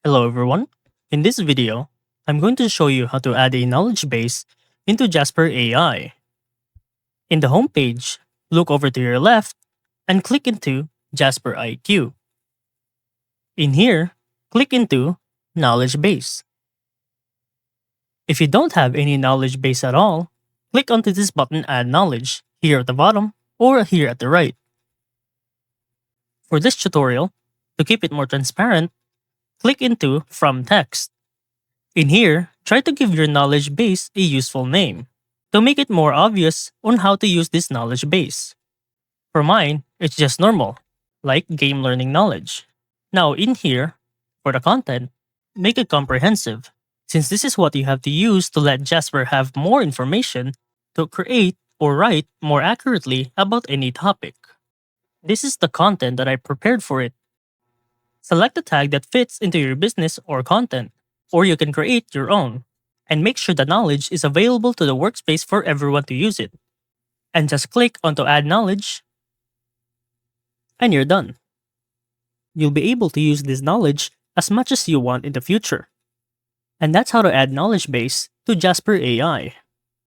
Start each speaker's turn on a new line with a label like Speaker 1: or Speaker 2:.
Speaker 1: Hello everyone. In this video, I'm going to show you how to add a knowledge base into Jasper AI. In the home page, look over to your left and click into Jasper IQ. In here, click into Knowledge Base. If you don't have any knowledge base at all, click onto this button Add Knowledge here at the bottom or here at the right. For this tutorial, to keep it more transparent, click into From Text. In here, try to give your knowledge base a useful name to make it more obvious on how to use this knowledge base. For mine, it's just normal, like game learning knowledge. Now in here, for the content, make it comprehensive, since this is what you have to use to let Jasper have more information to create or write more accurately about any topic. This is the content that I prepared for it. Select the tag that fits into your business or content, or you can create your own, and make sure the knowledge is available to the workspace for everyone to use it. And just click onto Add Knowledge, and you're done. You'll be able to use this knowledge as much as you want in the future. And that's how to add knowledge base to Jasper AI.